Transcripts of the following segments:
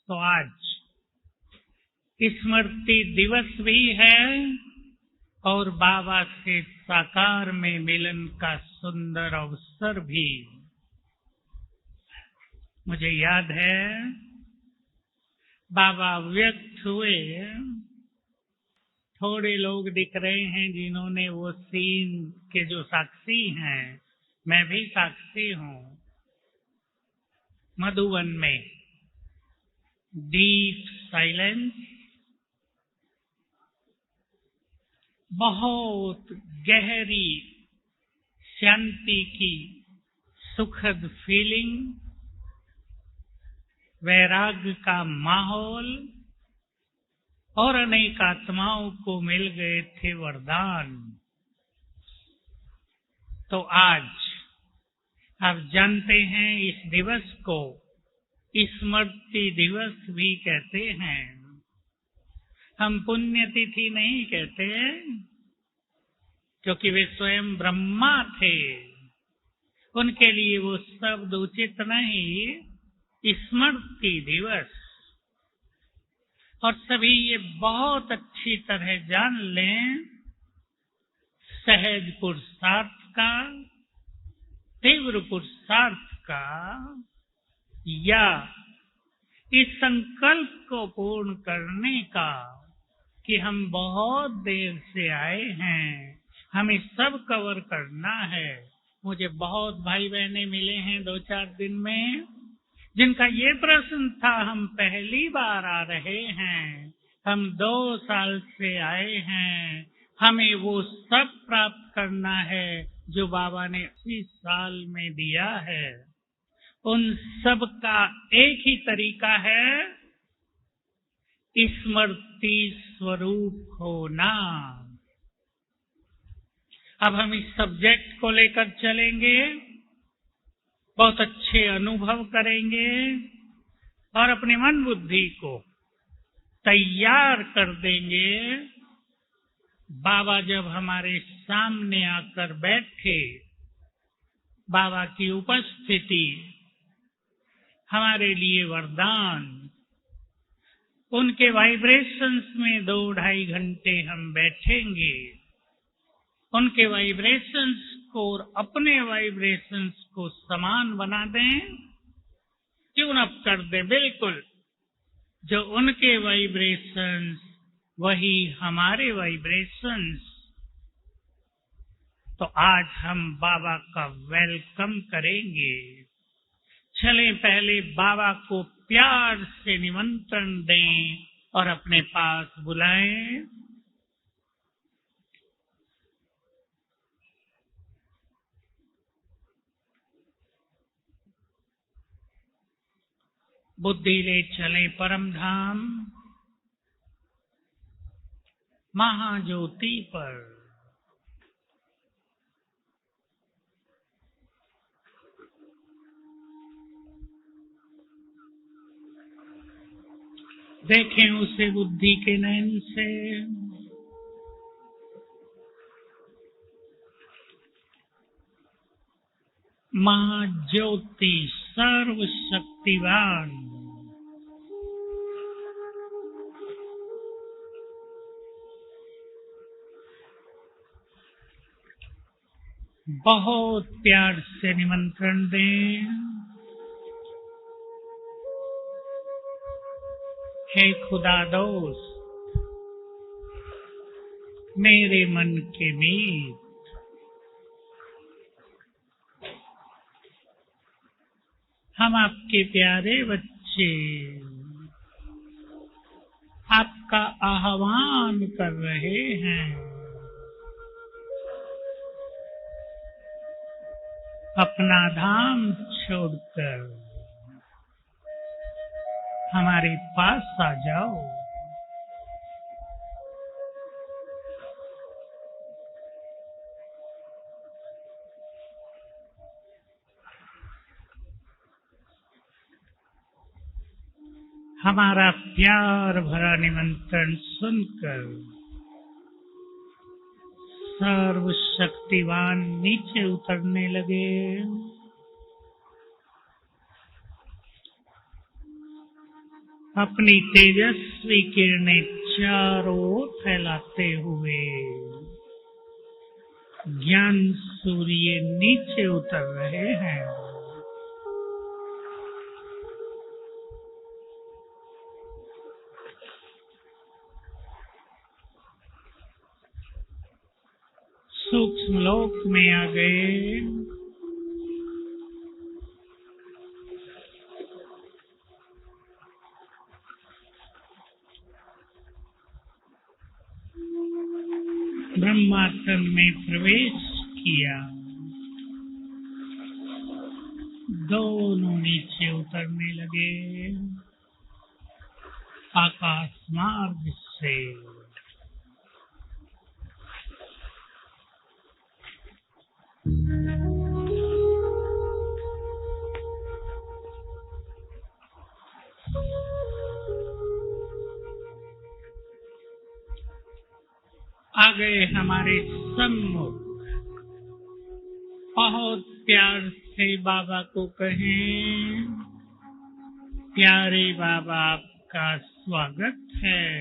तो आज स्मृति दिवस भी है और बाबा से साकार में मिलन का सुंदर अवसर भी। मुझे याद है बाबा व्यक्त हुए, थोड़े लोग दिख रहे हैं जिन्होंने वो सीन के जो साक्षी हैं, मैं भी साक्षी हूं। मधुबन में डीप साइलेंस, बहुत गहरी शांति की सुखद फीलिंग, वैराग्य का माहौल और अनेक आत्माओं को मिल गए थे वरदान। तो आज आप जानते हैं इस दिवस को स्मृति दिवस भी कहते हैं। हम पुण्यतिथि नहीं कहते क्योंकि वे स्वयं ब्रह्मा थे, उनके लिए वो शब्द उचित नहीं। स्मृति दिवस, और सभी ये बहुत अच्छी तरह जान लें, सहज पुरुषार्थ का, तीव्र पुरुषार्थ का, या इस संकल्प को पूर्ण करने का कि हम बहुत देर से आए हैं, हमें सब कवर करना है। मुझे बहुत भाई बहने मिले हैं 2-4 दिन में, जिनका ये प्रश्न था, हम पहली बार आ रहे हैं, हम 2 साल से आए हैं, हमें वो सब प्राप्त करना है जो बाबा ने 80 साल में दिया है। उन सब का एक ही तरीका है, स्मृति स्वरूप होना। अब हम इस सब्जेक्ट को लेकर चलेंगे, बहुत अच्छे अनुभव करेंगे और अपने मन बुद्धि को तैयार कर देंगे। बाबा जब हमारे सामने आकर बैठे, बाबा की उपस्थिति हमारे लिए वरदान। उनके वाइब्रेशंस में 2-2.5 घंटे हम बैठेंगे, उनके वाइब्रेशंस को और अपने वाइब्रेशंस को समान बना दें, ट्यून अप कर दें। बिल्कुल जो उनके वाइब्रेशंस वही हमारे वाइब्रेशंस। तो आज हम बाबा का वेलकम करेंगे। चलें पहले बाबा को प्यार से निमंत्रण दें और अपने पास बुलाएं। बुद्धि ले चले परम धाम महाज्योति पर। देखें उसे बुद्धि के नयन से। महाज्योति सर्वशक्तिवान, बहुत प्यार से निमंत्रण दें। हे खुदा दोस्त, मेरे मन के मीत, हम आपके प्यारे बच्चे आपका आह्वान कर रहे हैं। अपना धाम छोड़कर हमारे पास आ जाओ। हमारा प्यार भरा निमंत्रण सुनकर सर्वशक्तिवान नीचे उतरने लगे। अपनी तेजस्वी किरणें चारों ओर फैलाते हुए ज्ञान सूर्य नीचे उतर रहे हैं। सूक्ष्म लोक में आ गए। ब्रह्मांड में प्रवेश किया। दोनों नीचे उतरने लगे आकाश मार्ग से। आ गए हमारे सम्मुख। बहुत प्यार से बाबा को कहें, प्यारे बाबा आपका स्वागत है।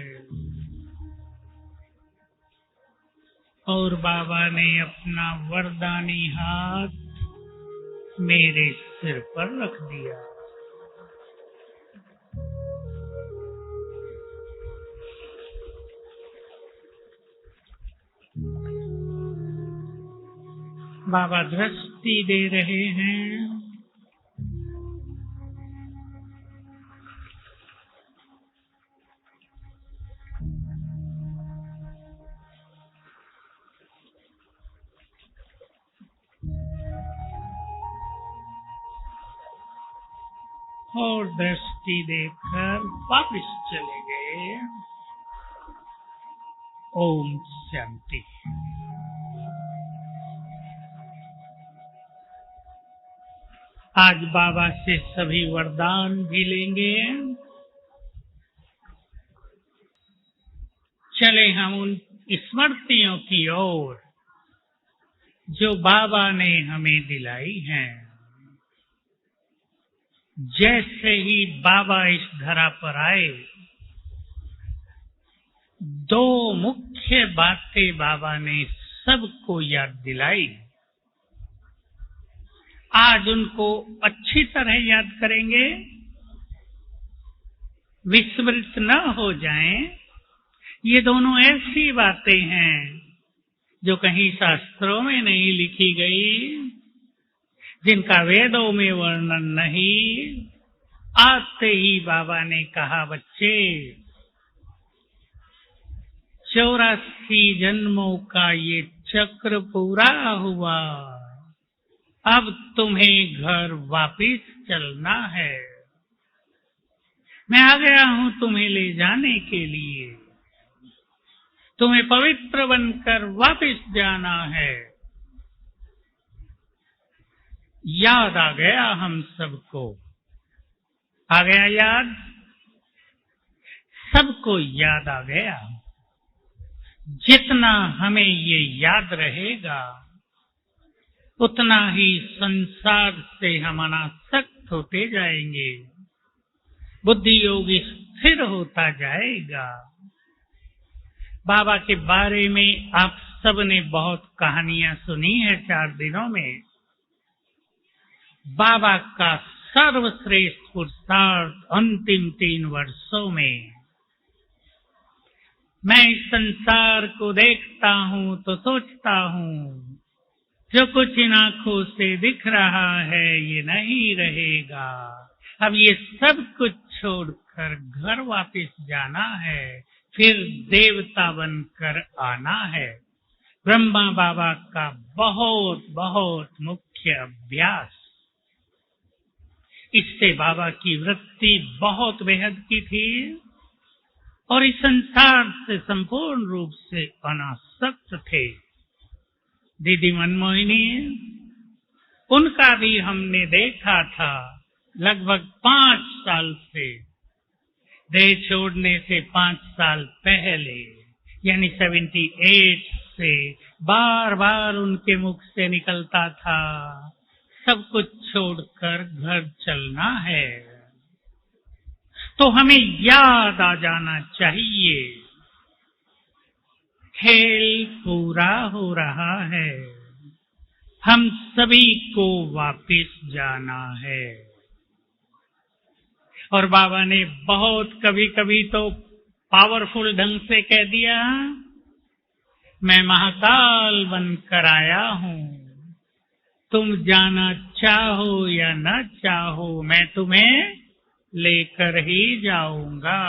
और बाबा ने अपना वरदानी हाथ मेरे सिर पर रख दिया। बाबा दृष्टि दे रहे हैं। और दृष्टि देकर वापस चले गए। ओम शांति। आज बाबा से सभी वरदान भी लेंगे। चले हम उन स्मृतियों की ओर जो बाबा ने हमें दिलाई हैं। जैसे ही बाबा इस धरा पर आए, दो मुख्य बातें बाबा ने सबको याद दिलाई। आज उनको अच्छी तरह याद करेंगे, विस्मृत न हो जाएं। ये दोनों ऐसी बातें हैं जो कहीं शास्त्रों में नहीं लिखी गई, जिनका वेदों में वर्णन नहीं। आते ही बाबा ने कहा, बच्चे 84 जन्मों का ये चक्र पूरा हुआ, अब तुम्हें घर वापिस चलना है। मैं आ गया हूं तुम्हें ले जाने के लिए। तुम्हें पवित्र बनकर वापिस जाना है। याद आ गया हम सबको। आ गया याद? सबको याद आ गया। जितना हमें ये याद रहेगा, उतना ही संसार से हम अनासक्त होते जाएंगे। बुद्धि योग स्थिर होता जाएगा। बाबा के बारे में आप सबने बहुत कहानियां सुनी है 4 दिनों में। बाबा का सर्वश्रेष्ठ पुरुषार्थ अंतिम 3 वर्षों में। मैं इस संसार को देखता हूं तो सोचता हूं, जो कुछ इन आंखों से दिख रहा है ये नहीं रहेगा। अब ये सब कुछ छोड़कर घर वापस जाना है, फिर देवता बनकर आना है। ब्रह्मा बाबा का बहुत बहुत मुख्य अभ्यास। इससे बाबा की वृत्ति बहुत बेहद की थी और इस संसार से संपूर्ण रूप से अनासक्त थे। दीदी मनमोहिनी, उनका भी हमने देखा था लगभग 5 साल से। देह छोड़ने से 5 साल पहले, यानी 78 से बार बार उनके मुख से निकलता था, सब कुछ छोड़कर घर चलना है। तो हमें याद आ जाना चाहिए, खेल पूरा हो रहा है, हम सभी को वापस जाना है। और बाबा ने बहुत कभी कभी तो पावरफुल ढंग से कह दिया, मैं महाकाल बनकर आया हूं, तुम जाना चाहो या न चाहो, मैं तुम्हें लेकर ही जाऊंगा।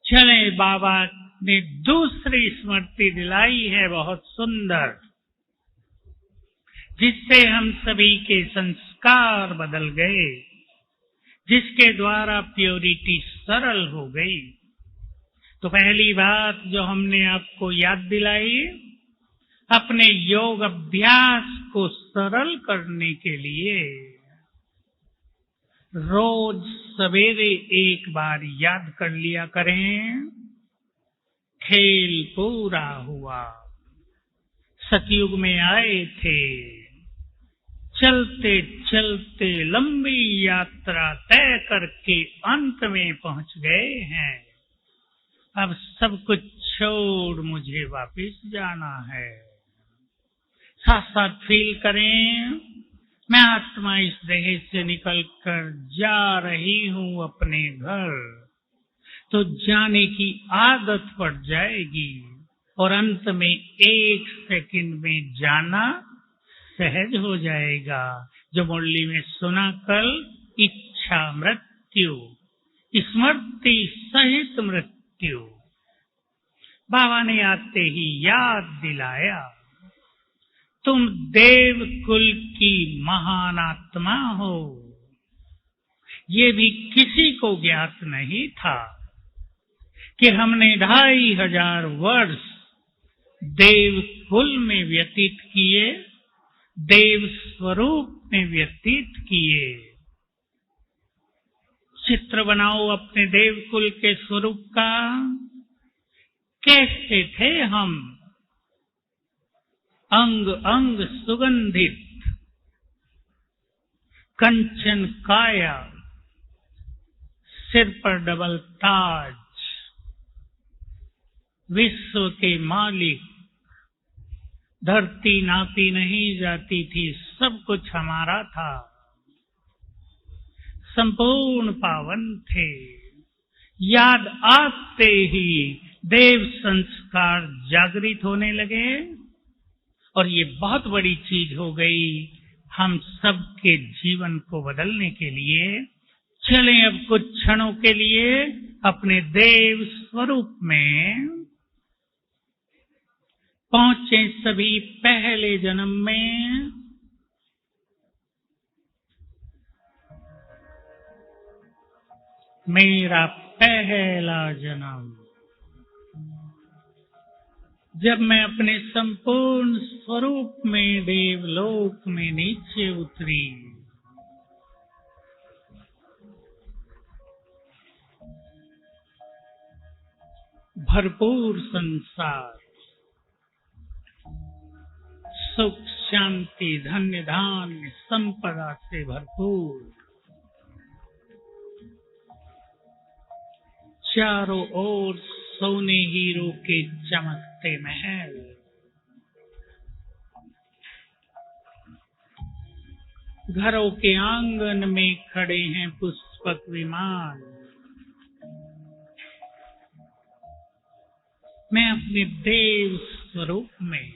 चले, बाबा ने दूसरी स्मृति दिलाई है बहुत सुंदर, जिससे हम सभी के संस्कार बदल गए, जिसके द्वारा प्योरिटी सरल हो गई। तो पहली बात जो हमने आपको याद दिलाई, अपने योग अभ्यास को सरल करने के लिए रोज सवेरे एक बार याद कर लिया करें, खेल पूरा हुआ। सतयुग में आए थे, चलते चलते लंबी यात्रा तय करके अंत में पहुंच गए हैं, अब सब कुछ छोड़ मुझे वापस जाना है। साथ साथ फील करें, मैं आत्मा इस देह से निकलकर जा रही हूं अपने घर, तो जाने की आदत पड़ जाएगी और अंत में 1 सेकंड में जाना सहज हो जाएगा। जो मुरली में सुना कल, इच्छा मृत्यु, स्मृति सहित मृत्यु, बाबा ने आते ही याद दिलाया, तुम देव कुल की महान आत्मा हो। ये भी किसी को ज्ञात नहीं था कि हमने 2500 वर्ष देव कुल में व्यतीत किए, देव स्वरूप में व्यतीत किए। चित्र बनाओ अपने देव कुल के स्वरूप का, कैसे थे हम, अंग अंग सुगंधित, कंचन काया, सिर पर डबल ताज, विश्व के मालिक, धरती नापी नहीं जाती थी, सब कुछ हमारा था, संपूर्ण पावन थे। याद आते ही देव संस्कार जागृत होने लगे और ये बहुत बड़ी चीज हो गई हम सबके जीवन को बदलने के लिए। चलें अब कुछ क्षणों के लिए अपने देव स्वरूप में पहुंचे, सभी पहले जन्म में। मेरा पहला जन्म, जब मैं अपने संपूर्ण स्वरूप में देवलोक में नीचे उतरी, भरपूर संसार, सुख शांति धन्य धान्य संपदा से भरपूर, चारों ओर सोने हीरो के चमकते महल, घरों के आंगन में खड़े हैं पुष्पक विमान। मैं अपने देव स्वरूप में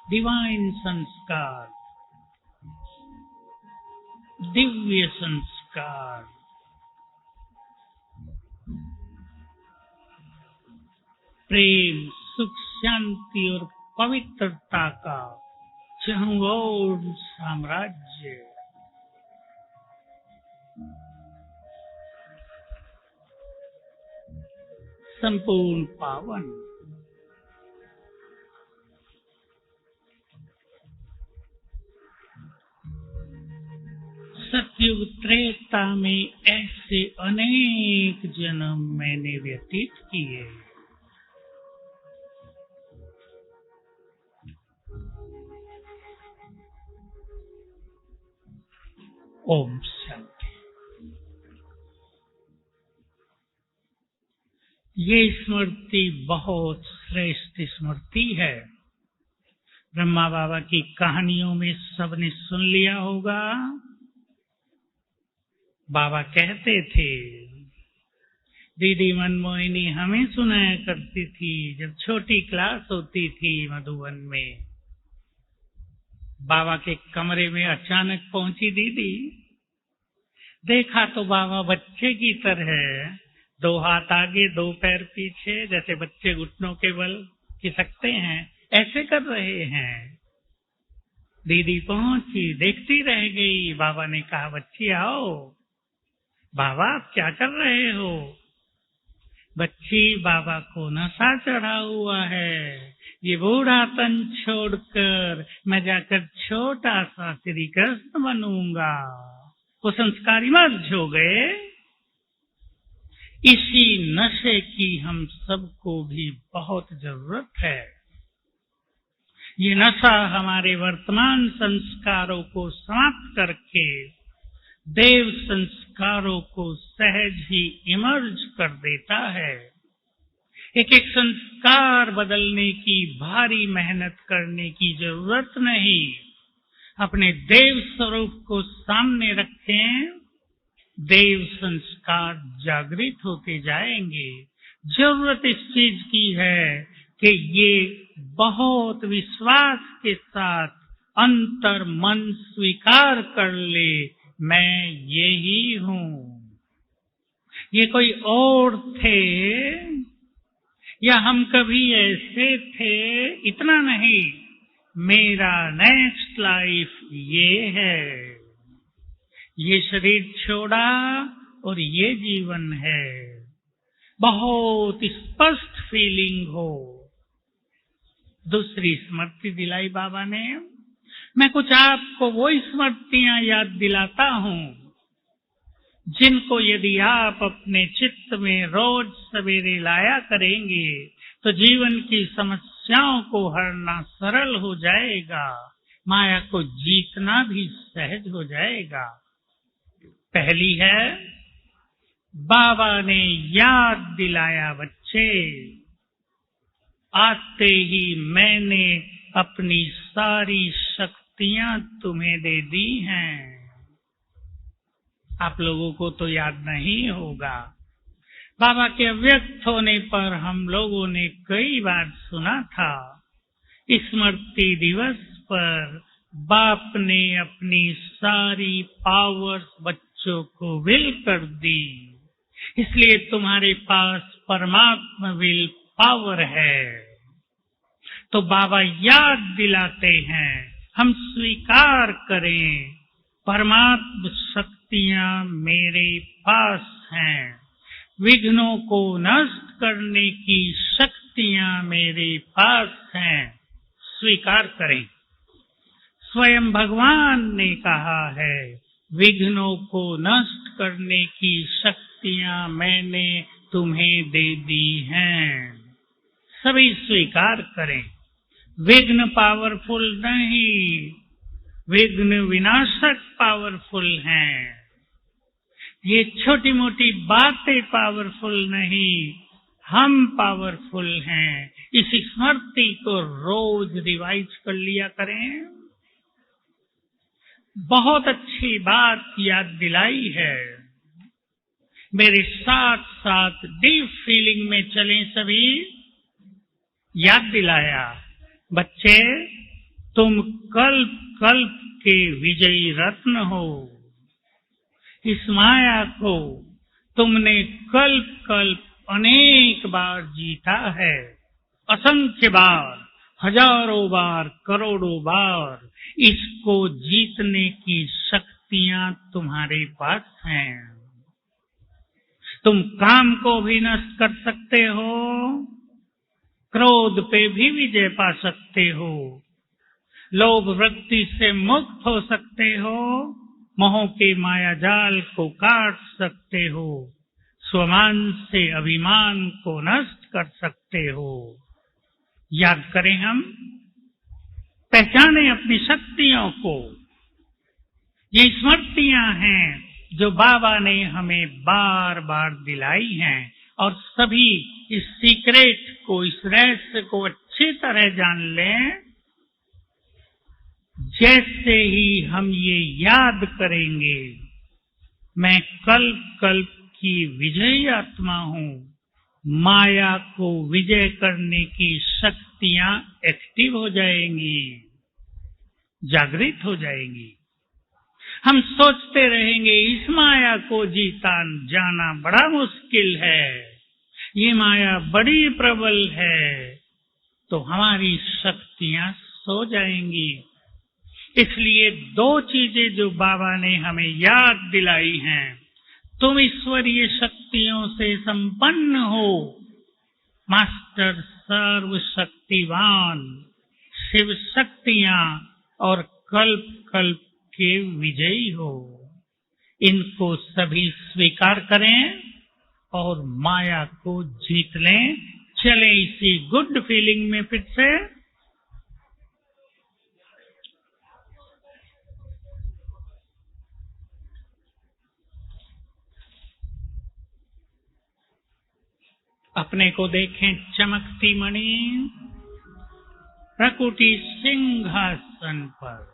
डिवाइन संस्कार, दिव्य संस्कार, प्रेम सुख शांति और पवित्रता का चहुओर साम्राज्य, संपूर्ण पावन, सतयुग त्रेता में ऐसे अनेक जन्म मैंने व्यतीत किए। ओम शांति। ये स्मृति बहुत श्रेष्ठ स्मृति है। ब्रह्मा बाबा की कहानियों में सबने सुन लिया होगा। बाबा कहते थे, दीदी मनमोहिनी हमें सुनाया करती थी जब छोटी क्लास होती थी मधुबन में। बाबा के कमरे में अचानक पहुंची दीदी, देखा तो बाबा बच्चे की तरह 2 हाथ आगे 2 पैर पीछे, जैसे बच्चे घुटनों के बल खिसकते हैं, ऐसे कर रहे हैं। दीदी पहुंची, देखती रह गई। बाबा ने कहा, बच्ची आओ। बाबा आप क्या कर रहे हो? बच्ची, बाबा को नशा चढ़ा हुआ है। ये बूढ़ापन छोड़कर मैं जाकर छोटा सा श्री कृष्ण बनूंगा। वो संस्कारी मर्ज हो गए। इसी नशे की हम सबको भी बहुत जरूरत है। ये नशा हमारे वर्तमान संस्कारों को समाप्त करके देव संस्कारों को सहज ही इमर्ज कर देता है। एक एक संस्कार बदलने की भारी मेहनत करने की जरूरत नहीं। अपने देव स्वरूप को सामने रखें, देव संस्कार जागृत होते जाएंगे। जरूरत इस चीज की है कि ये बहुत विश्वास के साथ अंतर मन स्वीकार कर ले, मैं ये ही हूँ। ये कोई और थे या हम कभी ऐसे थे, इतना नहीं। मेरा नेक्स्ट लाइफ ये है। ये शरीर छोड़ा और ये जीवन है। बहुत स्पष्ट फीलिंग हो। दूसरी स्मृति दिलाई बाबा ने। मैं कुछ आपको वो स्मृतियां याद दिलाता हूँ जिनको यदि आप अपने चित्त में रोज सवेरे लाया करेंगे तो जीवन की समस्याओं को हरना सरल हो जाएगा। माया को जीतना भी सहज हो जाएगा। पहली है, बाबा ने याद दिलाया, बच्चे आते ही मैंने अपनी सारी शक्तियां तुम्हें दे दी हैं। आप लोगों को तो याद नहीं होगा। बाबा के अव्यक्त होने पर हम लोगों ने कई बार सुना था। स्मृति दिवस पर बाप ने अपनी सारी पावर्स बच्चों को विल कर दी। इसलिए तुम्हारे पास परमात्मा विल पावर है। तो बाबा याद दिलाते हैं, हम स्वीकार करें, परमात्मा शक्तियां मेरे पास हैं। विघ्नों को नष्ट करने की शक्तियां मेरे पास हैं। स्वीकार करें। स्वयं भगवान ने कहा है, विघ्नों को नष्ट करने की शक्तियां मैंने तुम्हें दे दी हैं। सभी स्वीकार करें। विघ्न पावरफुल नहीं, विघ्न विनाशक पावरफुल हैं। ये छोटी मोटी बातें पावरफुल नहीं, हम पावरफुल हैं। इस स्मृति को रोज रिवाइज कर लिया करें। बहुत अच्छी बात याद दिलाई है। मेरे साथ साथ डीप फीलिंग में चलें सभी। याद दिलाया, बच्चे तुम कल्प कल्प के विजयी रत्न हो। इस माया को तुमने कल्प कल्प अनेक बार जीता है। असंख्य बार, हजारों बार, करोड़ों बार। इसको जीतने की शक्तियां तुम्हारे पास हैं। तुम काम को भी नष्ट कर सकते हो, क्रोध पे भी विजय पा सकते हो, लोभ वृत्ति से मुक्त हो सकते हो, मोह के माया जाल को काट सकते हो, स्वमान से अभिमान को नष्ट कर सकते हो। याद करें, हम पहचाने अपनी शक्तियों को। ये स्मृतियां हैं जो बाबा ने हमें बार बार दिलाई हैं, और सभी इस सीक्रेट को, इस रहस्य को अच्छी तरह जान लें। जैसे ही हम ये याद करेंगे, मैं कल्प कल्प की विजयी आत्मा हूं, माया को विजय करने की शक्तियां एक्टिव हो जाएंगी, जागृत हो जाएंगी। हम सोचते रहेंगे इस माया को जीता जाना बड़ा मुश्किल है, ये माया बड़ी प्रबल है, तो हमारी शक्तियां सो जाएंगी। इसलिए दो चीजें जो बाबा ने हमें याद दिलाई हैं, तुम ईश्वरीय शक्तियों से संपन्न हो, मास्टर सर्वशक्तिवान, शिव शक्तियां और कल्प कल्प के विजयी हो। इनको सभी स्वीकार करें और माया को जीत लें। चलें इसी गुड फीलिंग में फिर से। अपने को देखें चमकती मणि प्रकृति सिंहासन पर।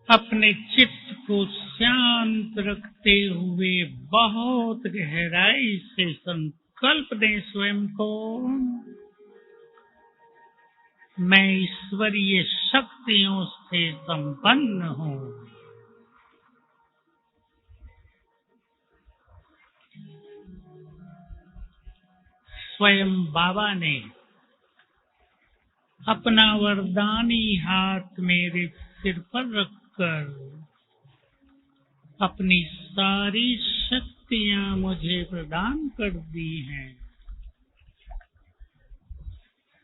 अपने चित्त को शांत रखते हुए बहुत गहराई से संकल्प दें स्वयं को, मैं ईश्वरीय शक्तियों से संपन्न हूँ। स्वयं बाबा ने अपना वरदानी हाथ मेरे सिर पर रखकर अपनी सारी शक्तियां मुझे प्रदान कर दी हैं।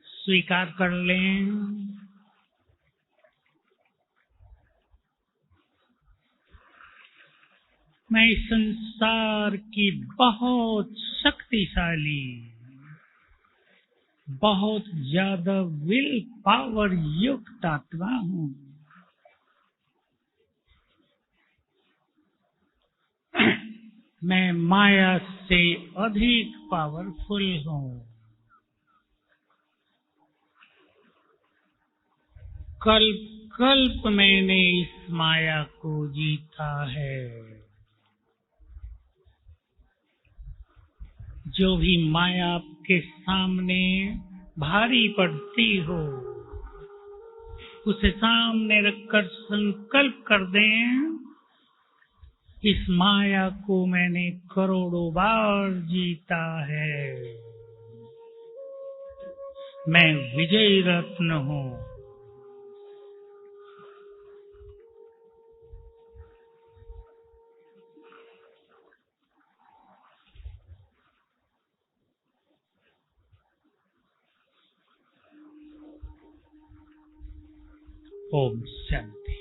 स्वीकार कर लें। मैं इस संसार की बहुत शक्तिशाली, बहुत ज्यादा विल पावर युक्त आत्मा हूँ। मैं माया से अधिक पावरफुल हूँ। कल्प कल्प मैंने इस माया को जीता है। जो भी माया आपके सामने भारी पड़ती हो, उसे सामने रखकर संकल्प कर दें, इस माया को मैंने करोड़ों बार जीता है। मैं विजयी रत्न हूँ। ओम शांति।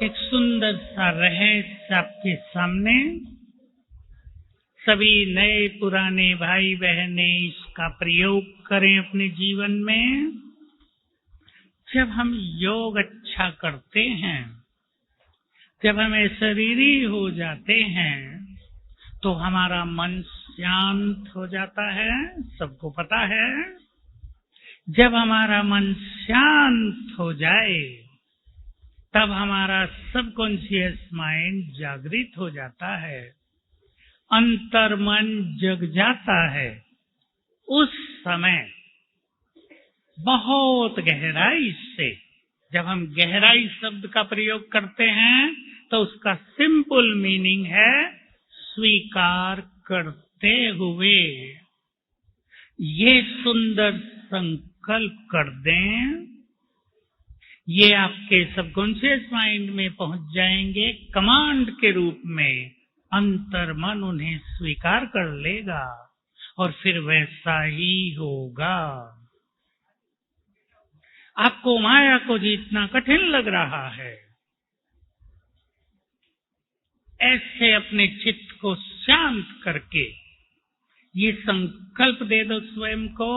एक सुंदर सा रहस्य आपके सामने। सभी नए पुराने भाई बहने इसका प्रयोग करें अपने जीवन में। जब हम योग अच्छा करते हैं, जब हमें शरीरी हो जाते हैं, तो हमारा मन शांत हो जाता है। सबको पता है, जब हमारा मन शांत हो जाए, तब हमारा सबकॉन्शियस माइंड जागृत हो जाता है, अंतर मन जग जाता है। उस समय बहुत गहराई से, जब हम गहराई शब्द का प्रयोग करते हैं, तो उसका सिंपल मीनिंग है स्वीकार करते हुए। ये सुंदर संकल्प कर दें, ये आपके सबकॉन्शियस माइंड में पहुंच जाएंगे कमांड के रूप में। अंतर मन उन्हें स्वीकार कर लेगा और फिर वैसा ही होगा। आपको माया को जीतना कठिन लग रहा है, ऐसे अपने चित्त को शांत करके ये संकल्प दे दो स्वयं को,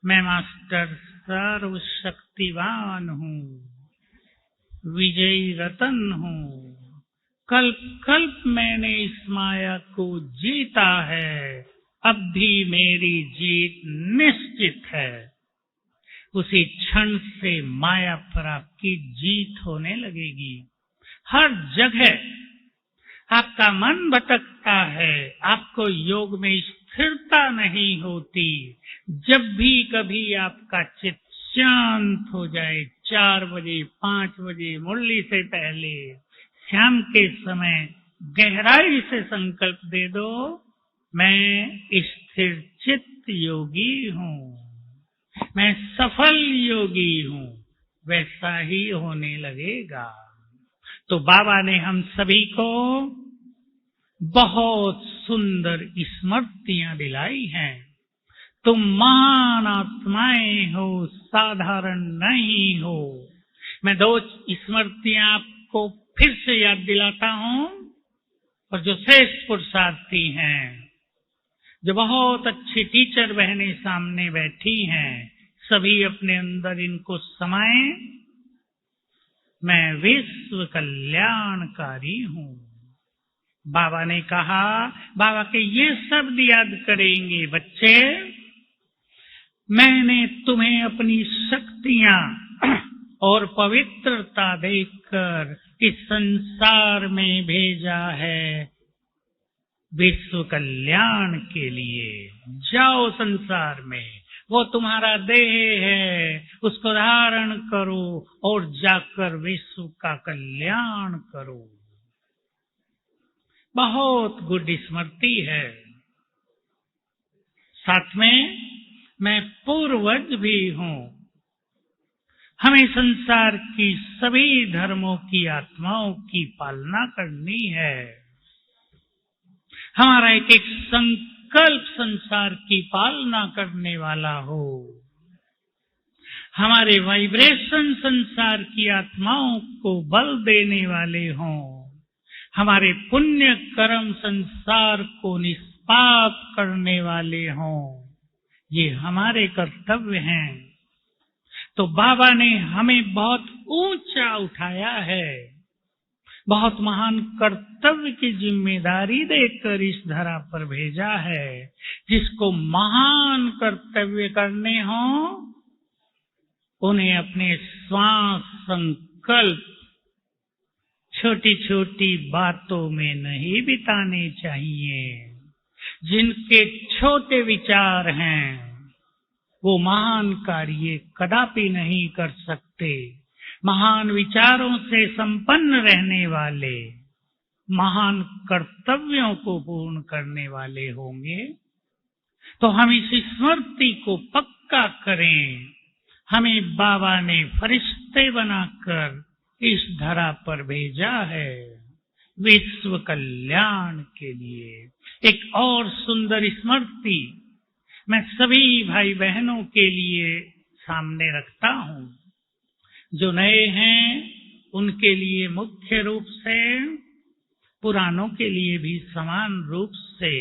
मैं मास्टर सर्वशक्तिवान हूँ, विजयी रतन हूँ। कल्प कल्प मैंने इस माया को जीता है, अब भी मेरी जीत निश्चित है। उसी क्षण से माया पर आपकी जीत होने लगेगी। हर जगह आपका मन भटकता है, आपको योग में स्थिरता नहीं होती। जब भी कभी आपका चित्त शांत हो जाए, 4 बजे 5 बजे मुरली से पहले शाम के समय गहराई से संकल्प दे दो, मैं स्थिर चित्त योगी हूँ, मैं सफल योगी हूँ, वैसा ही होने लगेगा। तो बाबा ने हम सभी को बहुत सुंदर स्मृतियां दिलाई हैं। तुम महान आत्माएं हो, साधारण नहीं हो। मैं 2 स्मृतियां आपको फिर से याद दिलाता हूं, और जो श्रेष्ठ पुरुषार्थी हैं, जो बहुत अच्छी टीचर बहनें सामने बैठी हैं, सभी अपने अंदर इनको समाएं। मैं विश्व कल्याणकारी हूँ। बाबा ने कहा, बाबा के ये शब्द याद करेंगे, बच्चे मैंने तुम्हें अपनी शक्तियां और पवित्रता देखकर इस संसार में भेजा है विश्व कल्याण के लिए। जाओ संसार में, वो तुम्हारा देह है, उसको धारण करो और जाकर विश्व का कल्याण करो। बहुत गुड स्मृति है। साथ में मैं पूर्वज भी हूँ। हमें संसार की सभी धर्मों की आत्माओं की पालना करनी है। हमारा एक एक संकल्प संसार की पालना करने वाला हो। हमारे वाइब्रेशन संसार की आत्माओं को बल देने वाले हों। हमारे पुण्य कर्म संसार को निष्पाप करने वाले हों। ये हमारे कर्तव्य हैं। तो बाबा ने हमें बहुत ऊंचा उठाया है, बहुत महान कर्तव्य की जिम्मेदारी देकर इस धरा पर भेजा है। जिसको महान कर्तव्य करने हों, उन्हें अपने श्वास संकल्प छोटी छोटी बातों में नहीं बिताने चाहिए। जिनके छोटे विचार हैं, वो महान कार्य कदापि नहीं कर सकते। महान विचारों से संपन्न रहने वाले महान कर्तव्यों को पूर्ण करने वाले होंगे। तो हम इस स्मृति को पक्का करें। हमें बाबा ने फरिश्ते बनाकर इस धरा पर भेजा है विश्व कल्याण के लिए। एक और सुंदर स्मृति मैं सभी भाई बहनों के लिए सामने रखता हूँ। जो नए हैं उनके लिए मुख्य रूप से, पुरानों के लिए भी समान रूप से।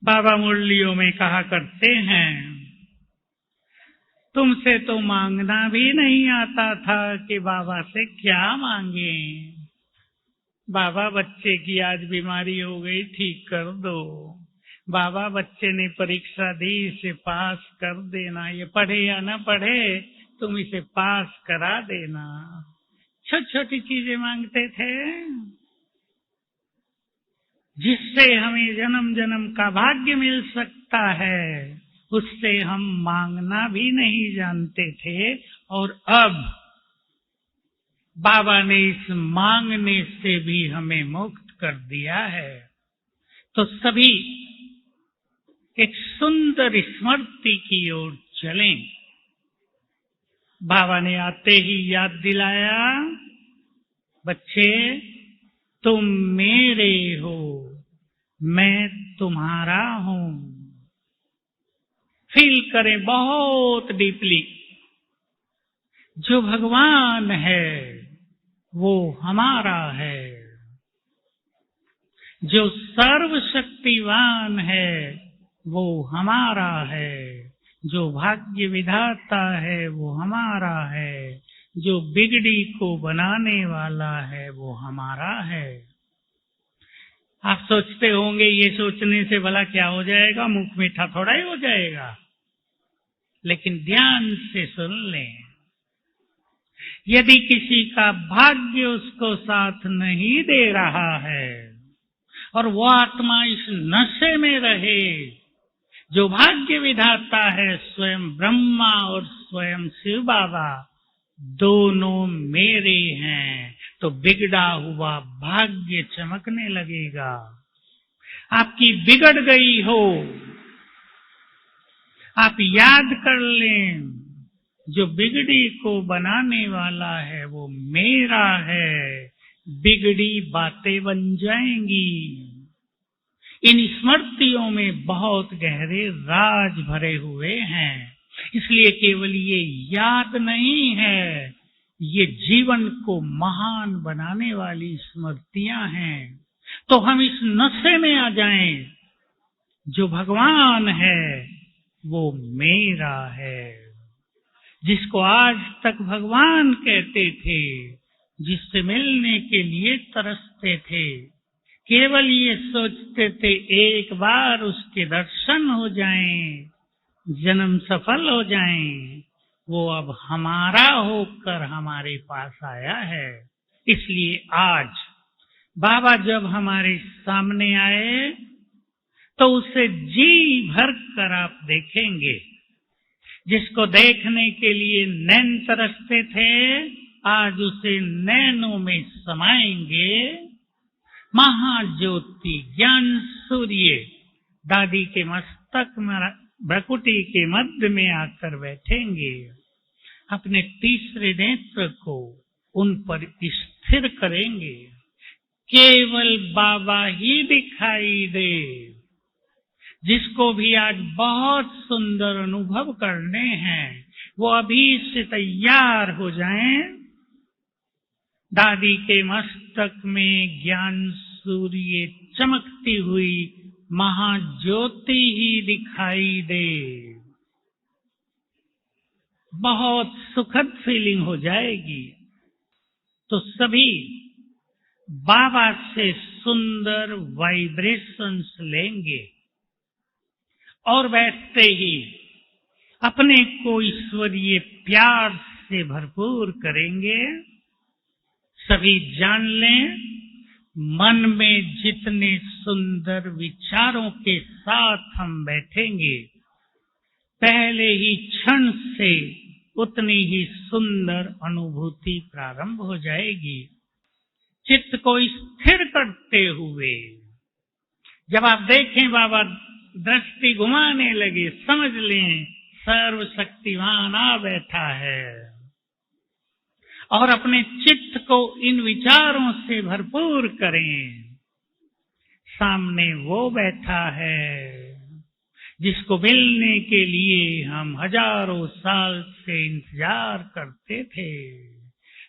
बाबा मुरलियों में कहा करते हैं, तुमसे तो मांगना भी नहीं आता था कि बाबा से क्या मांगे। बाबा बच्चे की आज बीमारी हो गई, ठीक कर दो। बाबा बच्चे ने परीक्षा दी, इसे पास कर देना। ये पढ़े या न पढ़े, तुम इसे पास करा देना। छोटी छोटी चीजें मांगते थे, जिससे हमें जन्म जन्म का भाग्य मिल सकता है, उससे हम मांगना भी नहीं जानते थे। और अब बाबा ने इस मांगने से भी हमें मुक्त कर दिया है। तो सभी एक सुंदर स्मृति की ओर चलें। बाबा ने आते ही याद दिलाया, बच्चे तुम मेरे हो, मैं तुम्हारा हूं। फील करें बहुत डीपली, जो भगवान है वो हमारा है। जो सर्वशक्तिवान है वो हमारा है, जो भाग्य विधाता है वो हमारा है, जो बिगड़ी को बनाने वाला है वो हमारा है। आप सोचते होंगे ये सोचने से भला क्या हो जाएगा, मुख मीठा थोड़ा ही हो जाएगा। लेकिन ध्यान से सुन लें, यदि किसी का भाग्य उसको साथ नहीं दे रहा है और वो आत्मा इस नशे में रहे, जो भाग्य विधाता है स्वयं ब्रह्मा और स्वयं शिव बाबा दोनों मेरे हैं, तो बिगड़ा हुआ भाग्य चमकने लगेगा। आपकी बिगड़ गई हो, आप याद कर लें, जो बिगड़ी को बनाने वाला है वो मेरा है, बिगड़ी बातें बन जाएंगी। इन स्मृतियों में बहुत गहरे राज भरे हुए हैं, इसलिए केवल ये याद नहीं है, ये जीवन को महान बनाने वाली स्मृतियां हैं। तो हम इस नशे में आ जाएं, जो भगवान है वो मेरा है। जिसको आज तक भगवान कहते थे, जिससे मिलने के लिए तरसते थे, केवल ये सोचते थे एक बार उसके दर्शन हो जाएं, जन्म सफल हो जाएं, वो अब हमारा होकर हमारे पास आया है। इसलिए आज बाबा जब हमारे सामने आए तो उसे जी भर कर आप देखेंगे। जिसको देखने के लिए नैन तरसते थे, आज उसे नैनों में समाएंगे। महाज्योति ज्ञान सूर्य दादी के मस्तक में भ्रकुटी के मध्य में आकर बैठेंगे। अपने तीसरे नेत्र को उन पर स्थिर करेंगे। केवल बाबा ही दिखाई दे। जिसको भी आज बहुत सुंदर अनुभव करने हैं, वो अभी से तैयार हो जाएं। दादी के मस्तक में ज्ञान सूर्य चमकती हुई महाज्योति ही दिखाई दे। बहुत सुखद फीलिंग हो जाएगी। तो सभी बाबा से सुंदर वाइब्रेशंस लेंगे और बैठते ही अपने को ईश्वरीय प्यार से भरपूर करेंगे। सभी जान लें, मन में जितने सुंदर विचारों के साथ हम बैठेंगे, पहले ही क्षण से उतनी ही सुंदर अनुभूति प्रारंभ हो जाएगी। चित्त को स्थिर करते हुए जब आप देखें बाबा दृष्टि घुमाने लगे, समझ लें सर्वशक्तिमान आ बैठा है। और अपने चित्त को इन विचारों से भरपूर करें। सामने वो बैठा है जिसको मिलने के लिए हम हजारों साल से इंतजार करते थे।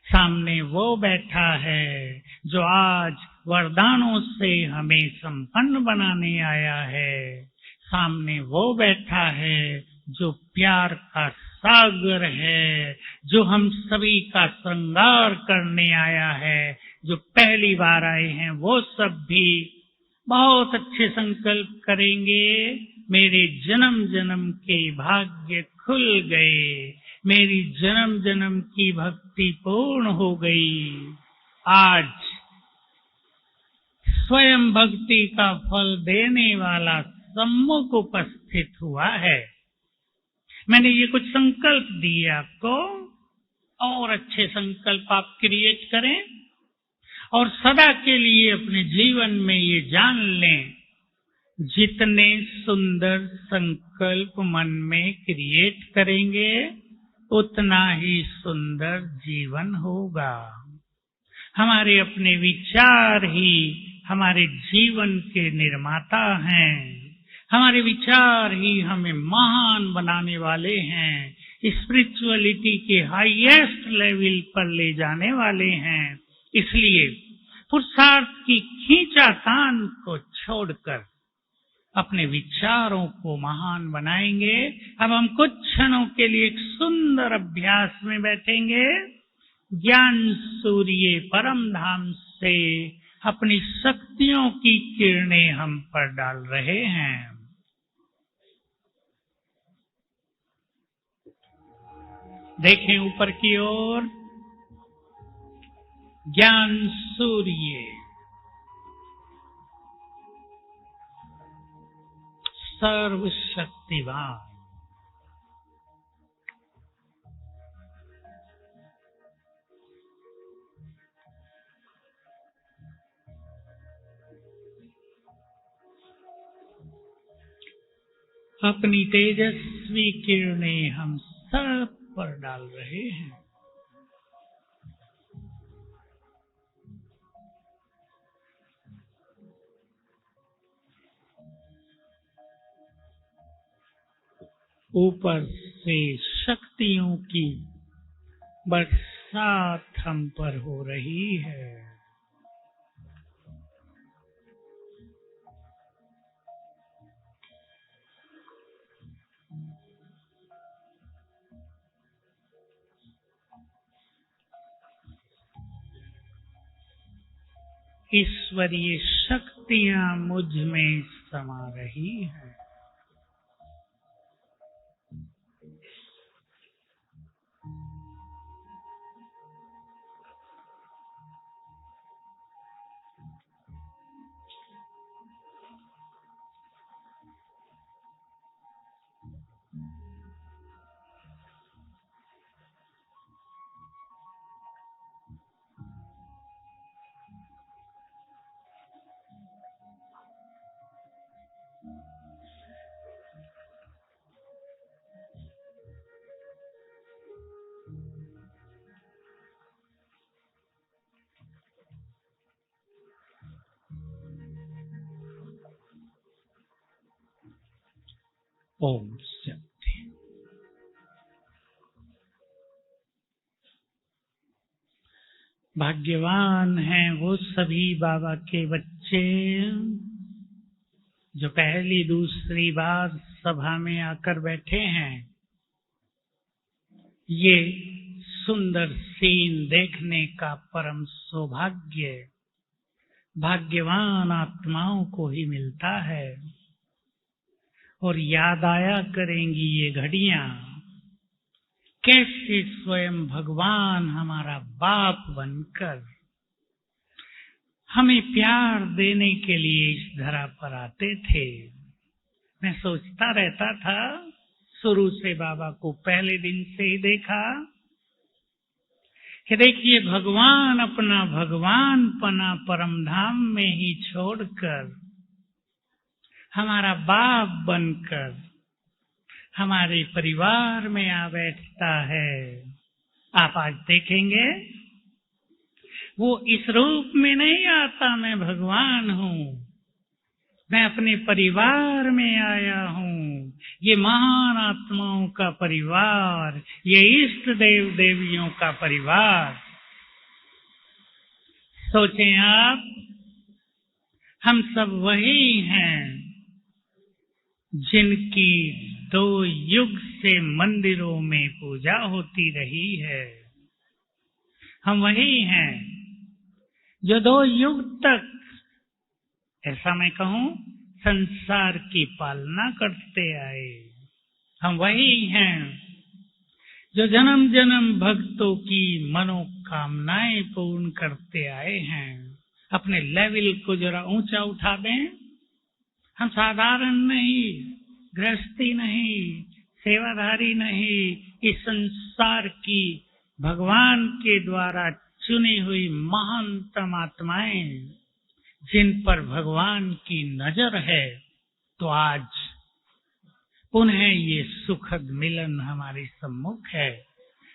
सामने वो बैठा है जो आज वरदानों से हमें संपन्न बनाने आया है। सामने वो बैठा है जो प्यार का सागर है, जो हम सभी का श्रृंगार करने आया है। जो पहली बार आए हैं वो सब भी बहुत अच्छे संकल्प करेंगे। मेरे जन्म जन्म के भाग्य खुल गए, मेरी जन्म जन्म की भक्ति पूर्ण हो गई। आज स्वयं भक्ति का फल देने वाला सम्मुख उपस्थित हुआ है। मैंने ये कुछ संकल्प दिए आपको, और अच्छे संकल्प आप क्रिएट करें और सदा के लिए अपने जीवन में ये जान लें, जितने सुंदर संकल्प मन में क्रिएट करेंगे उतना ही सुंदर जीवन होगा। हमारे अपने विचार ही हमारे जीवन के निर्माता हैं। हमारे विचार ही हमें महान बनाने वाले हैं, स्पिरिचुअलिटी के हाईएस्ट लेवल पर ले जाने वाले हैं। इसलिए पुरुषार्थ की खींचातान को छोड़कर अपने विचारों को महान बनाएंगे। अब हम कुछ क्षणों के लिए एक सुंदर अभ्यास में बैठेंगे। ज्ञान सूर्य परम धाम से अपनी शक्तियों की किरणें हम पर डाल रहे हैं। देखें ऊपर की ओर, ज्ञान सूर्य सर्वशक्तिवान, अपनी तेजस्वी किरणें हम सब पर डाल रहे हैं। ऊपर से शक्तियों की बरसात हम पर हो रही है। ईश्वरीय शक्तियां मुझ में समा रही हैं। ओम शांति। भाग्यवान हैं वो सभी बाबा के बच्चे जो पहली दूसरी बार सभा में आकर बैठे हैं। ये सुंदर सीन देखने का परम सौभाग्य भाग्यवान आत्माओं को ही मिलता है। और याद आया करेंगी ये घड़ियां, कैसे स्वयं भगवान हमारा बाप बनकर हमें प्यार देने के लिए इस धरा पर आते थे। मैं सोचता रहता था, शुरू से बाबा को पहले दिन से ही देखा कि देखिए भगवान अपना भगवान पना परम धाम में ही छोड़कर हमारा बाप बनकर हमारे परिवार में आ बैठता है। आप आज देखेंगे वो इस रूप में नहीं आता मैं भगवान हूँ, मैं अपने परिवार में आया हूँ। ये महान आत्माओं का परिवार, ये इष्ट देव देवियों का परिवार। सोचें आप, हम सब वही हैं जिनकी 2 युग से मंदिरों में पूजा होती रही है। हम वही हैं जो 2 युग तक, ऐसा मैं कहूं, संसार की पालना करते आए। हम वही हैं जो जन्म जन्म भक्तों की मनोकामनाएं पूर्ण करते आए हैं। अपने लेवल को जरा ऊंचा उठा दें। हम साधारण नहीं, गृहस्थी नहीं, सेवाधारी नहीं, इस संसार की भगवान के द्वारा चुनी हुई महानतम आत्माएं जिन पर भगवान की नजर है। तो आज पुनः ये सुखद मिलन हमारे सम्मुख है।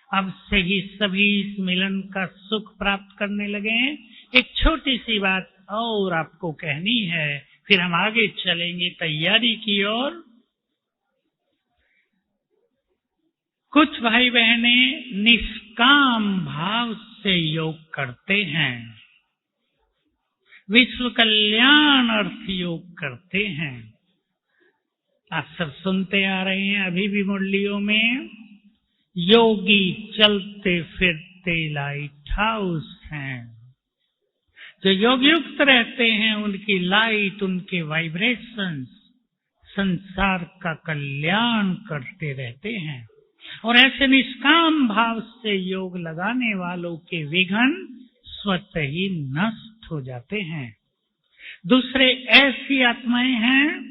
अब से ही सभी इस मिलन का सुख प्राप्त करने लगे। एक छोटी सी बात और आपको कहनी है, फिर हम आगे चलेंगे तैयारी की ओर। कुछ भाई बहने निष्काम भाव से योग करते हैं, विश्व कल्याण अर्थ योग करते हैं। आप सब सुनते आ रहे हैं अभी भी मुरलियों में, योगी चलते फिरते लाइट हाउस हैं। जो योग युक्त रहते हैं उनकी लाइट, उनके वाइब्रेशंस संसार का कल्याण करते रहते हैं। और ऐसे निष्काम भाव से योग लगाने वालों के विघ्न स्वतः ही नष्ट हो जाते हैं। दूसरे ऐसी आत्माएं हैं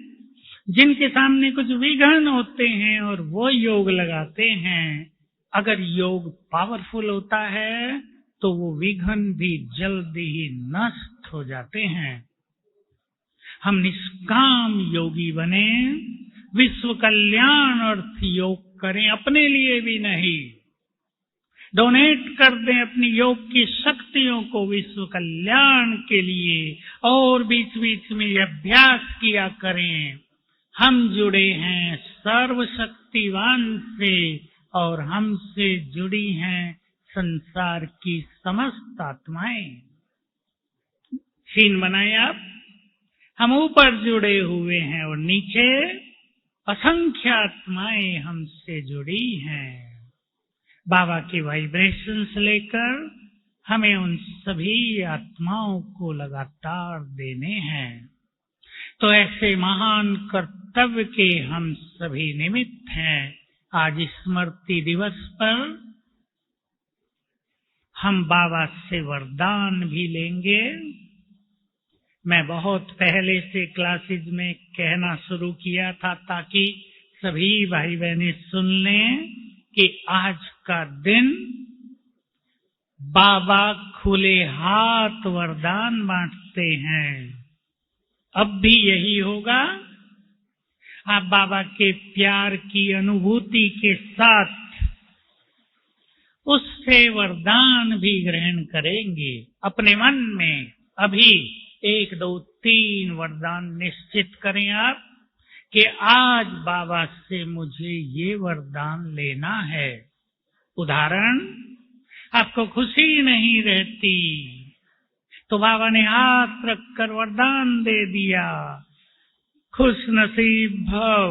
जिनके सामने कुछ विघ्न होते हैं और वो योग लगाते हैं। अगर योग पावरफुल होता है तो वो विघ्न भी जल्दी ही नष्ट हो जाते हैं। हम निष्काम योगी बने, विश्व कल्याण अर्थ योग करें, अपने लिए भी नहीं। डोनेट कर दें अपनी योग की शक्तियों को विश्व कल्याण के लिए, और बीच बीच में अभ्यास किया करें। हम जुड़े हैं सर्वशक्तिवान से और हमसे जुड़ी हैं संसार की समस्त आत्माएं। सीन बनाए आप, हम ऊपर जुड़े हुए हैं और नीचे असंख्य आत्माएं हमसे जुड़ी हैं। बाबा की वाइब्रेशंस लेकर हमें उन सभी आत्माओं को लगातार देने हैं। तो ऐसे महान कर्तव्य के हम सभी निमित्त हैं। आज स्मृति दिवस पर हम बाबा से वरदान भी लेंगे। मैं बहुत पहले से क्लासेज में कहना शुरू किया था ताकि सभी भाई बहनें सुन लें कि आज का दिन बाबा खुले हाथ वरदान बांटते हैं। अब भी यही होगा। आप बाबा के प्यार की अनुभूति के साथ उससे वरदान भी ग्रहण करेंगे अपने मन में। अभी 1, 2, 3 वरदान निश्चित करें आप कि आज बाबा से मुझे ये वरदान लेना है। उदाहरण, आपको खुशी नहीं रहती तो बाबा ने हाथ रखकर वरदान दे दिया, खुश नसीब भव।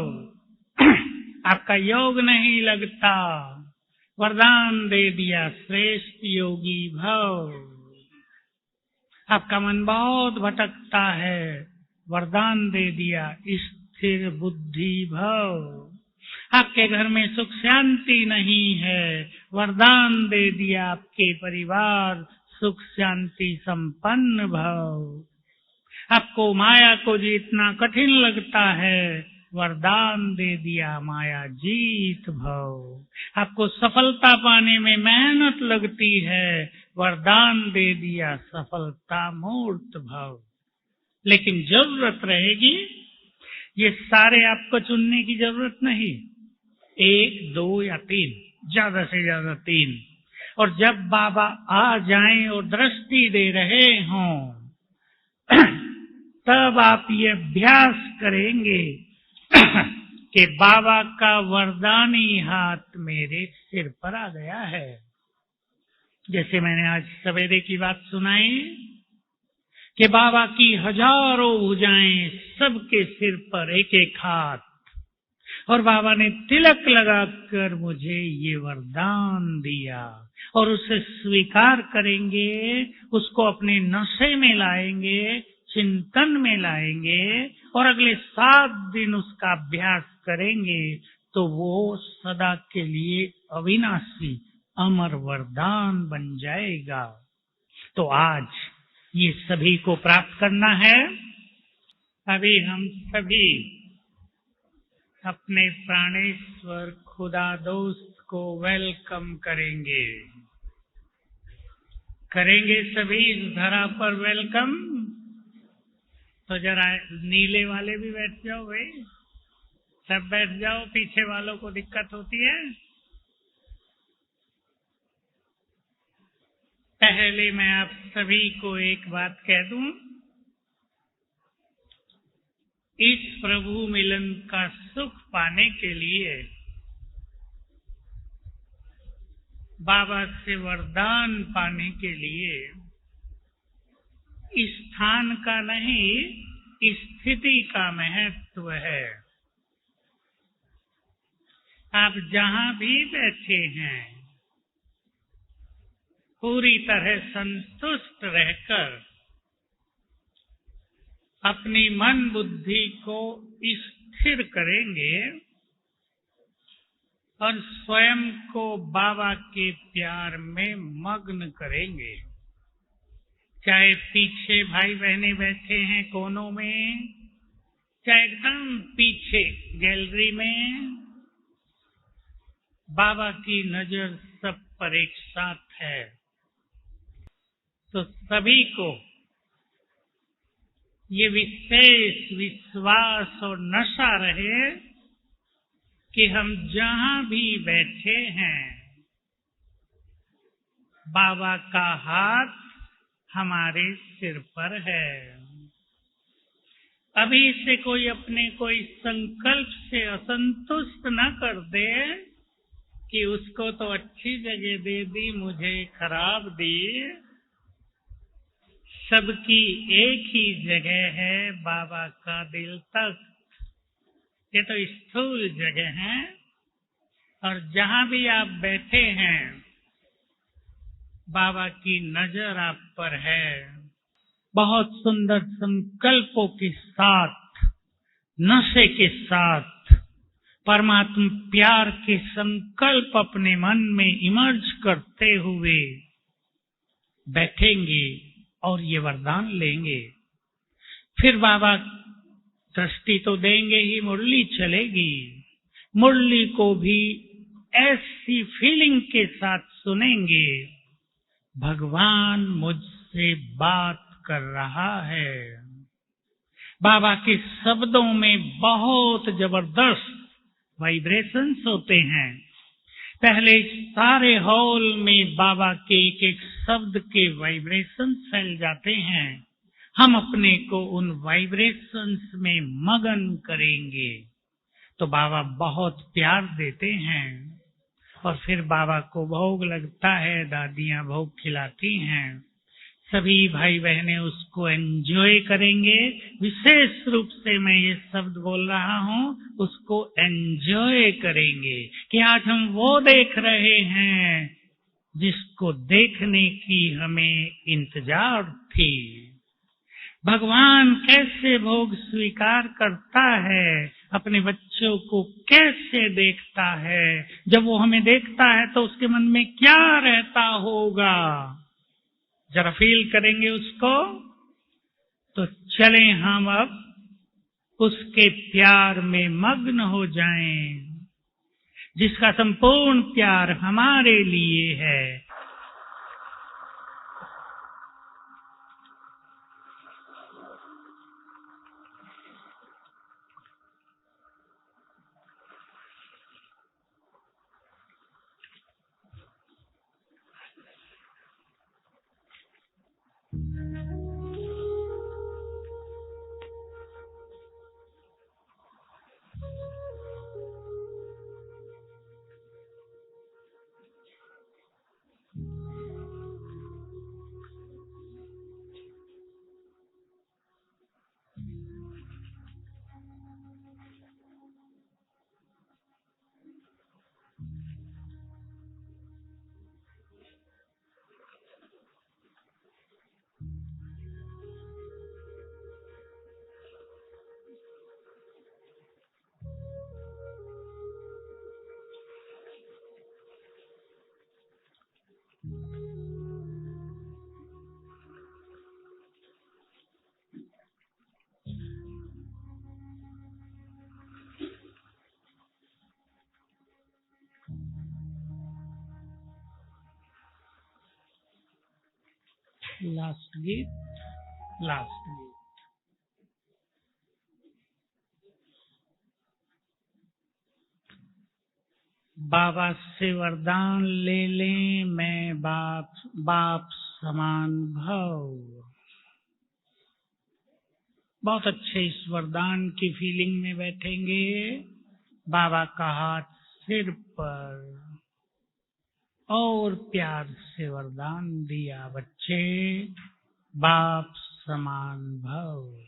आपका योग नहीं लगता, वरदान दे दिया, श्रेष्ठ योगी भव। आपका मन बहुत भटकता है, वरदान दे दिया, स्थिर बुद्धि भव। आपके घर में सुख शांति नहीं है, वरदान दे दिया, आपके परिवार सुख शांति संपन्न भव। आपको माया को जीतना कठिन लगता है, वरदान दे दिया, माया जीत भव। आपको सफलता पाने में मेहनत लगती है, वरदान दे दिया, सफलता मूर्त भव। लेकिन जरूरत रहेगी, ये सारे आपको चुनने की जरूरत नहीं, 1, 2 या 3, ज्यादा से ज्यादा 3। और जब बाबा आ जाएं और दृष्टि दे रहे हों तब आप ये अभ्यास करेंगे कि बाबा का वरदानी हाथ मेरे सिर पर आ गया है। जैसे मैंने आज सवेरे की बात सुनाई कि बाबा की हजारों भुजाएं, सबके सिर पर एक एक हाथ, और बाबा ने तिलक लगाकर मुझे ये वरदान दिया। और उसे स्वीकार करेंगे, उसको अपने नशे में लाएंगे, चिंतन में लाएंगे और अगले 7 दिन उसका अभ्यास करेंगे तो वो सदा के लिए अविनाशी अमर वरदान बन जाएगा। तो आज ये सभी को प्राप्त करना है। अभी हम सभी अपने प्राणेश्वर खुदा दोस्त को वेलकम करेंगे। करेंगे सभी इस धरा पर वेलकम। तो जरा नीले वाले भी बैठ जाओ भाई, सब बैठ जाओ, पीछे वालों को दिक्कत होती है। पहले मैं आप सभी को एक बात कह दूं, इस प्रभु मिलन का सुख पाने के लिए बाबा से वरदान पाने के लिए स्थान का नहीं, स्थिति का महत्व है। आप जहां भी बैठे हैं पूरी तरह संतुष्ट रहकर अपनी मन बुद्धि को स्थिर करेंगे और स्वयं को बाबा के प्यार में मग्न करेंगे। चाहे पीछे भाई बहने बैठे हैं कोनों में, चाहे एकदम पीछे गैलरी में, बाबा की नजर सब पर एक साथ है। तो सभी को ये विशेष विश्वास और नशा रहे कि हम जहां भी बैठे हैं बाबा का हाथ हमारे सिर पर है। अभी से कोई अपने कोई संकल्प से असंतुष्ट न कर दे कि उसको तो अच्छी जगह दे दी, मुझे खराब दी। सबकी एक ही जगह है, बाबा का दिल तक। ये तो स्थूल जगह है और जहां भी आप बैठे हैं बाबा की नजर आप पर है। बहुत सुंदर संकल्पों के साथ, नशे के साथ, परमात्मा प्यार के संकल्प अपने मन में इमर्ज करते हुए बैठेंगे और ये वरदान लेंगे। फिर बाबा दृष्टि तो देंगे ही, मुरली चलेगी। मुरली को भी ऐसी फीलिंग के साथ सुनेंगे, भगवान मुझसे बात कर रहा है। बाबा के शब्दों में बहुत जबरदस्त वाइब्रेशंस होते हैं। पहले सारे हॉल में बाबा के एक एक शब्द के वाइब्रेशंस फैल जाते हैं। हम अपने को उन वाइब्रेशंस में मगन करेंगे तो बाबा बहुत प्यार देते हैं। और फिर बाबा को भोग लगता है, दादियां भोग खिलाती हैं। सभी भाई बहनें उसको एंजॉय करेंगे। विशेष रूप से मैं ये शब्द बोल रहा हूँ, उसको एंजॉय करेंगे कि आज हम वो देख रहे हैं जिसको देखने की हमें इंतजार थी। भगवान कैसे भोग स्वीकार करता है, अपने बच्चों को कैसे देखता है। जब वो हमें देखता है तो उसके मन में क्या रहता होगा, जरा फील करेंगे उसको। तो चलें हम अब उसके प्यार में मग्न हो जाएं, जिसका संपूर्ण प्यार हमारे लिए है। लास्ट गीत। बाबा से वरदान ले लें, मैं बाप समान भव। बहुत अच्छे इस वरदान की फीलिंग में बैठेंगे। बाबा का हाथ सिर पर और प्यार से वरदान दिया, बच्चे बाप समान भव।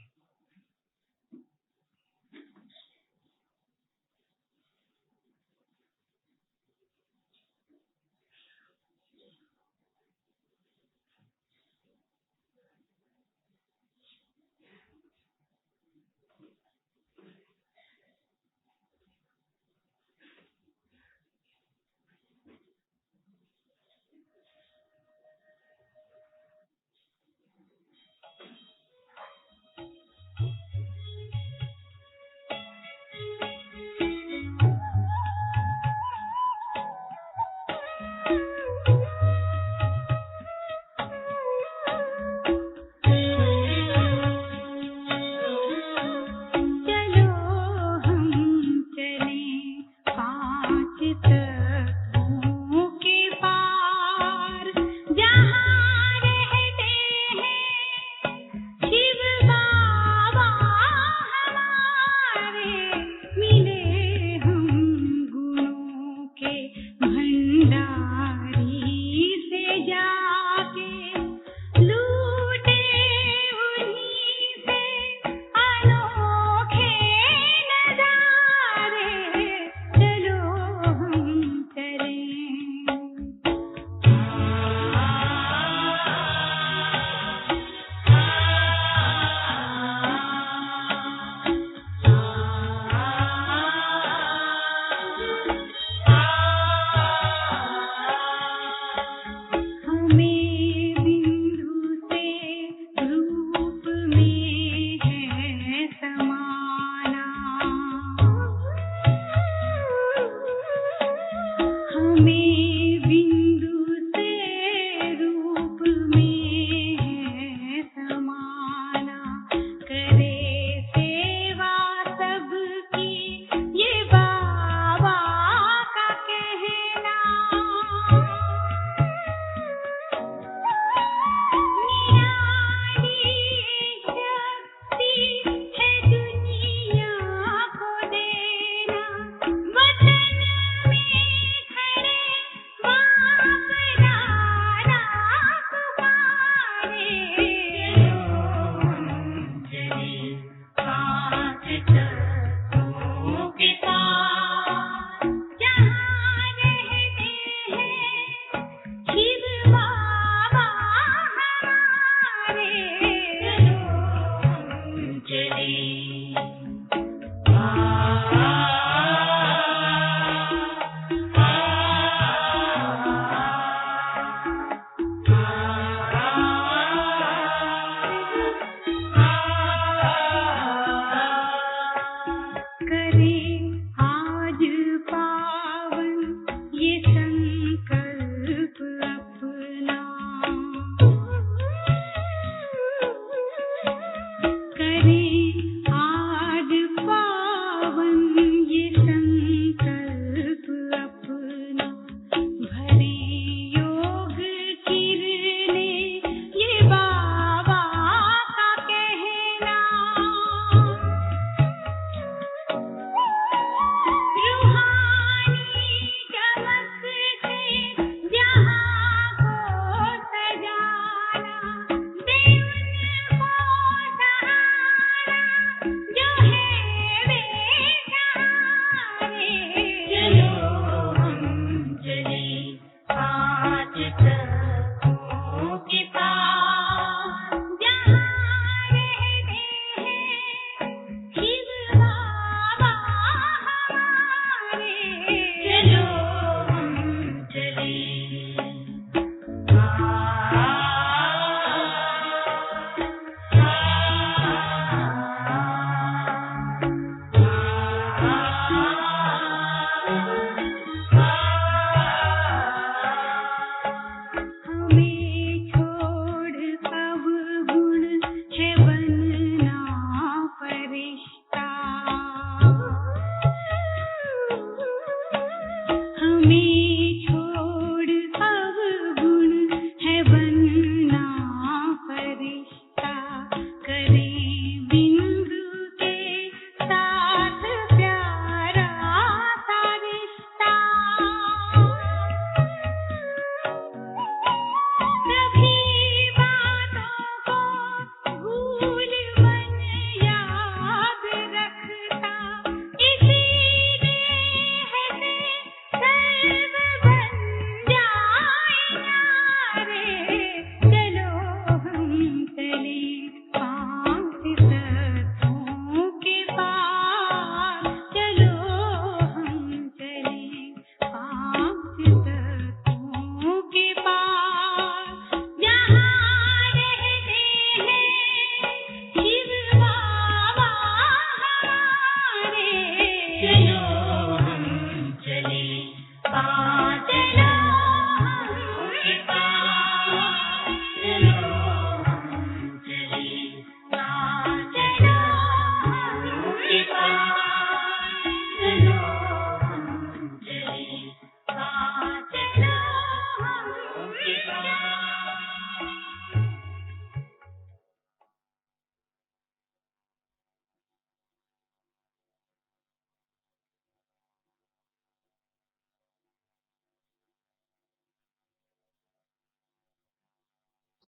तुम्हें